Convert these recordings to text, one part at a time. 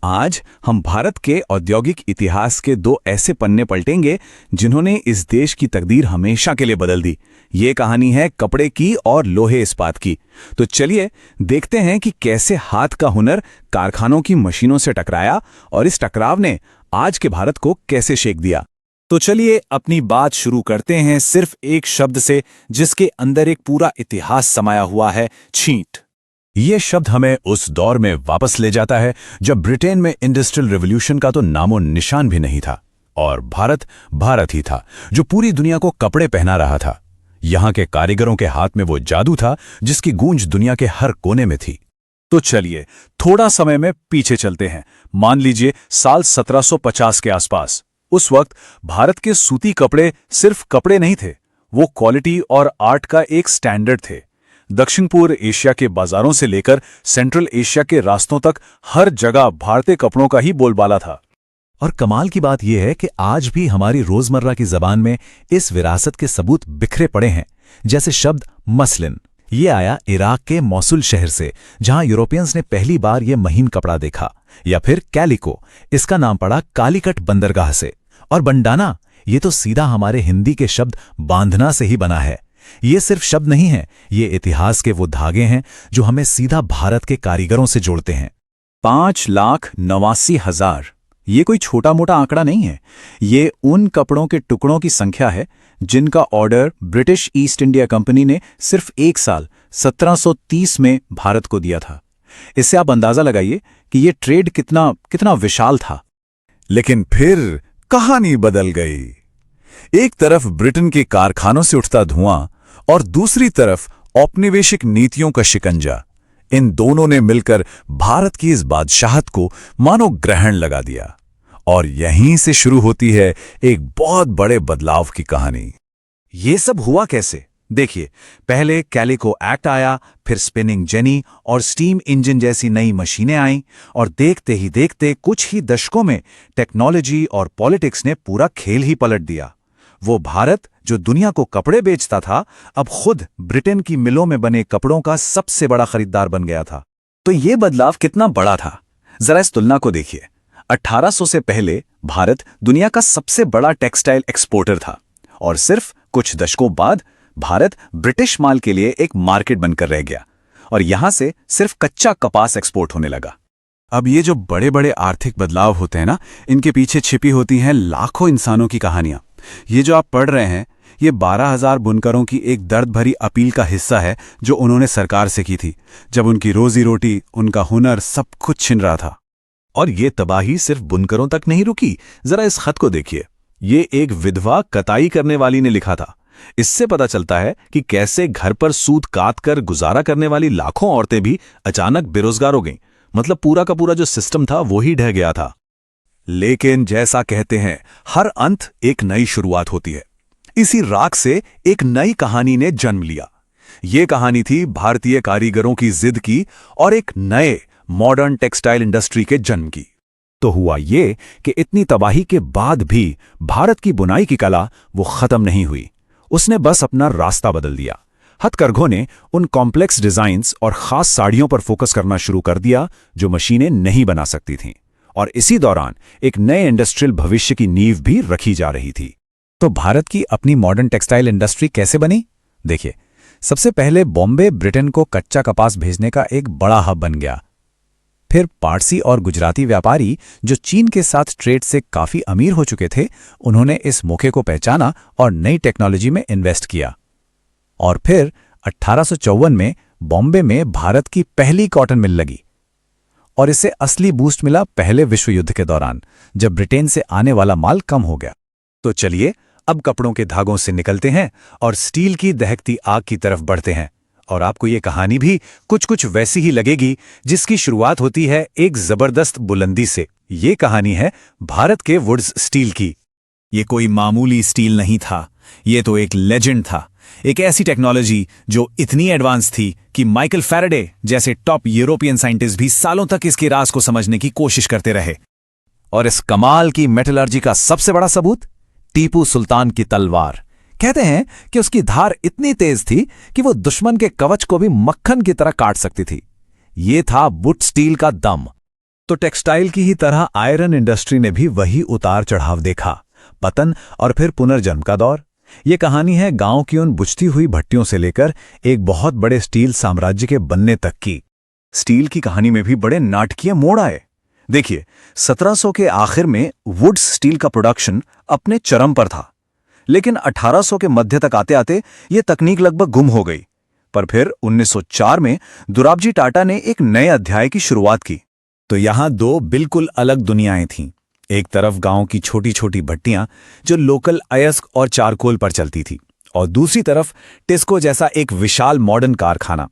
आज हम भारत के औद्योगिक इतिहास के दो ऐसे पन्ने पलटेंगे जिन्होंने इस देश की तकदीर हमेशा के लिए बदल दी। ये कहानी है कपड़े की और लोहे इस्पात की। तो चलिए देखते हैं कि कैसे हाथ का हुनर कारखानों की मशीनों से टकराया और इस टकराव ने आज के भारत को कैसे शेक दिया। तो चलिए अपनी बात शुरू करते हैं सिर्फ एक शब्द से जिसके अंदर एक पूरा इतिहास समाया हुआ है, छींट। ये शब्द हमें उस दौर में वापस ले जाता है जब ब्रिटेन में इंडस्ट्रियल रिवॉल्यूशन का तो नामो निशान भी नहीं था और भारत ही था जो पूरी दुनिया को कपड़े पहना रहा था। यहाँ के कारीगरों के हाथ में वो जादू था जिसकी गूंज दुनिया के हर कोने में थी। तो चलिए थोड़ा समय में पीछे चलते हैं। मान लीजिए साल 1750 के आसपास। उस वक्त भारत के सूती कपड़े सिर्फ कपड़े नहीं थे, वो क्वालिटी और आर्ट का एक स्टैंडर्ड थे। दक्षिण पूर्व एशिया के बाजारों से लेकर सेंट्रल एशिया के रास्तों तक हर जगह भारतीय कपड़ों का ही बोलबाला था। और कमाल की बात यह है कि आज भी हमारी रोजमर्रा की जबान में इस विरासत के सबूत बिखरे पड़े हैं। जैसे शब्द मसलिन, ये आया इराक के मौसुल शहर से जहां यूरोपियंस ने पहली बार ये महीन कपड़ा देखा। या फिर कैलिको, इसका नाम पड़ा कालीकट बंदरगाह से। और बंडाना, ये तो सीधा हमारे हिंदी के शब्द बांधना से ही बना है। ये सिर्फ शब्द नहीं है, ये इतिहास के वो धागे हैं जो हमें सीधा भारत के कारीगरों से जोड़ते हैं। 5,89,000 ये कोई छोटा मोटा आंकड़ा नहीं है। ये उन कपड़ों के टुकड़ों की संख्या है जिनका order British east India company ने सिर्फ एक साल 1730 में भारत को दिया था। इससे आप अंदाजा लगाइए कि ये ट्रेड कितना विशाल था। लेकिन फिर कहानी बदल गई। एक तरफ ब्रिटेन के कारखानों से उठता धुआं और दूसरी तरफ औपनिवेशिक नीतियों का शिकंजा। इन दोनों ने मिलकर भारत की इस बादशाहत को मानो ग्रहण लगा दिया। और यहीं से शुरू होती है एक बहुत बड़े बदलाव की कहानी। ये सब हुआ कैसे? देखिए, पहले कैलिको एक्ट आया, फिर स्पिनिंग जेनी और स्टीम इंजन जैसी नई मशीनें आईं और देखते ही देखते कुछ ही दशकों में टेक्नोलॉजी और पॉलिटिक्स ने पूरा खेल ही पलट दिया। वो भारत जो दुनिया को कपड़े बेचता था, अब खुद ब्रिटेन की मिलों में बने कपड़ों का सबसे बड़ा खरीदार बन गया था। तो ये बदलाव कितना बड़ा था, जरा इस तुलना को देखिए। 1800 से पहले भारत दुनिया का सबसे बड़ा टेक्सटाइल एक्सपोर्टर था और सिर्फ कुछ दशकों बाद भारत ब्रिटिश माल के लिए एक मार्केट बनकर रह गया और यहां से सिर्फ कच्चा कपास एक्सपोर्ट होने लगा। अब ये जो बड़े बड़े आर्थिक बदलाव होते हैं ना, इनके पीछे छिपी होती हैं लाखों इंसानों की कहानियां। ये जो आप पढ़ रहे हैं, ये 12,000 बुनकरों की एक दर्द भरी अपील का हिस्सा है जो उन्होंने सरकार से की थी, जब उनकी रोजी रोटी, उनका हुनर सब कुछ छिन रहा था। और ये तबाही सिर्फ बुनकरों तक नहीं रुकी। जरा इस खत को देखिए। ये एक विधवा कताई करने वाली ने लिखा था। इससे पता चलता है कि कैसे घर पर सूत काट कर गुजारा करने वाली लाखों औरतें भी अचानक बेरोजगार हो गईं। मतलब पूरा का पूरा जो सिस्टम था वो ही ढह गया था। लेकिन जैसा कहते हैं, हर अंत एक नई शुरुआत होती है। इसी राख से एक नई कहानी ने जन्म लिया। ये कहानी थी भारतीय कारीगरों की जिद की और एक नए मॉडर्न टेक्सटाइल इंडस्ट्री के जन्म की। तो हुआ ये कि इतनी तबाही के बाद भी भारत की बुनाई की कला वो खत्म नहीं हुई। उसने बस अपना रास्ता बदल दिया। हथकरघों ने उन कॉम्प्लेक्स डिजाइन्स और खास साड़ियों पर फोकस करना शुरू कर दिया जो मशीनें नहीं बना सकती थीं। और इसी दौरान एक नए इंडस्ट्रियल भविष्य की नींव भी रखी जा रही थी। तो भारत की अपनी मॉडर्न टेक्सटाइल इंडस्ट्री कैसे बनी? देखिए, सबसे पहले बॉम्बे ब्रिटेन को कच्चा कपास भेजने का एक बड़ा हब बन गया। फिर पारसी और गुजराती व्यापारी जो चीन के साथ ट्रेड से काफी अमीर हो चुके थे, उन्होंने इस मौके को पहचाना और नई टेक्नोलॉजी में इन्वेस्ट किया। और फिर 1854 में बॉम्बे में भारत की पहली कॉटन मिल लगी और इसे असली बूस्ट मिला पहले विश्व युद्ध के दौरान, जब ब्रिटेन से आने वाला माल कम हो गया। तो चलिए अब कपड़ों के धागों से निकलते हैं और स्टील की दहकती आग की तरफ बढ़ते हैं। और आपको ये कहानी भी कुछ वैसी ही लगेगी जिसकी शुरुआत होती है एक जबरदस्त बुलंदी से। ये कहानी है भारत के वुड्स स्टील की। ये कोई मामूली स्टील नहीं था, ये तो एक लेजेंड था। एक ऐसी टेक्नोलॉजी जो इतनी एडवांस थी कि माइकल फैराडे जैसे टॉप यूरोपियन साइंटिस्ट भी सालों तक इसके राज को समझने की कोशिश करते रहे। और इस कमाल की मेटलर्जी का सबसे बड़ा सबूत टीपू सुल्तान की तलवार। कहते हैं कि उसकी धार इतनी तेज थी कि वो दुश्मन के कवच को भी मक्खन की तरह काट सकती थी। ये था वुड स्टील का दम। तो टेक्सटाइल की ही तरह आयरन इंडस्ट्री ने भी वही उतार चढ़ाव देखा, पतन और फिर पुनर्जन्म का दौर। ये कहानी है गांव की उन बुझती हुई भट्टियों से लेकर एक बहुत बड़े स्टील साम्राज्य के बनने तक की। स्टील की कहानी में भी बड़े नाटकीय मोड़ आए। देखिए, 1700 के आखिर में वुड्स स्टील का प्रोडक्शन अपने चरम पर था, लेकिन 1800 के मध्य तक आते आते ये तकनीक लगभग गुम हो गई। पर फिर 1904 में दोराबजी टाटा ने एक नए अध्याय की शुरुआत की। तो यहां दो बिल्कुल अलग दुनियाएं थीं। एक तरफ गांव की छोटी छोटी भट्टियां जो लोकल अयस्क और चारकोल पर चलती थी, और दूसरी तरफ टिस्को जैसा एक विशाल मॉडर्न कारखाना।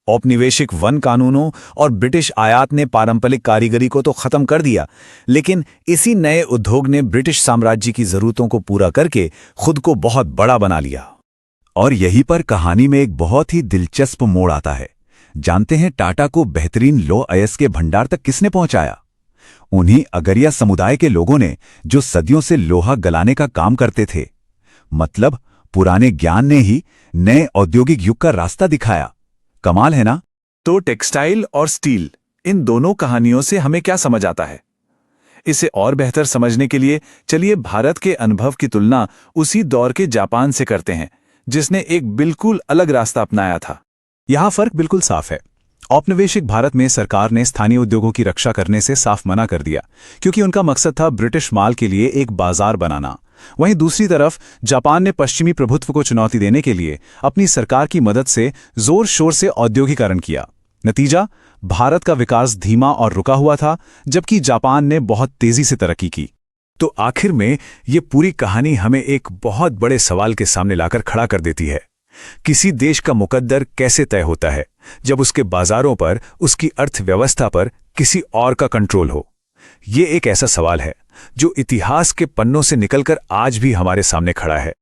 औपनिवेशिक वन कानूनों और ब्रिटिश आयात ने पारंपरिक कारीगरी को तो खत्म कर दिया, लेकिन इसी नए उद्योग ने ब्रिटिश साम्राज्य की जरूरतों को पूरा करके खुद को बहुत बड़ा बना लिया। और यहीं पर कहानी में एक बहुत ही दिलचस्प मोड़ आता है। जानते हैं टाटा को बेहतरीन लौह अयस्क के भंडार तक किसने पहुंचाया? उन्हीं अगरिया समुदाय के लोगों ने, जो सदियों से लोहा गलाने का काम करते थे। मतलब पुराने ज्ञान ने ही नए औद्योगिक युग का रास्ता दिखाया। कमाल है ना? तो टेक्सटाइल और स्टील, इन दोनों कहानियों से हमें क्या समझ आता है? इसे और बेहतर समझने के लिए चलिए भारत के अनुभव की तुलना उसी दौर के जापान से करते हैं, जिसने एक बिल्कुल अलग रास्ता अपनाया था। यहां फर्क बिल्कुल साफ है। औपनिवेशिक भारत में सरकार ने स्थानीय उद्योगों की रक्षा करने से साफ मना कर दिया, क्योंकि उनका मकसद था ब्रिटिश माल के लिए एक बाजार बनाना। वहीं दूसरी तरफ जापान ने पश्चिमी प्रभुत्व को चुनौती देने के लिए अपनी सरकार की मदद से जोर शोर से औद्योगिकरण किया। नतीजा, भारत का विकास धीमा और रुका हुआ था, जबकि जापान ने बहुत तेजी से तरक्की की। तो आखिर में ये पूरी कहानी हमें एक बहुत बड़े सवाल के सामने लाकर खड़ा कर देती है। किसी देश का मुकद्दर कैसे तय होता है जब उसके बाजारों पर, उसकी अर्थव्यवस्था पर किसी और का कंट्रोल हो? ये एक ऐसा सवाल है जो इतिहास के पन्नों से निकलकर आज भी हमारे सामने खड़ा है।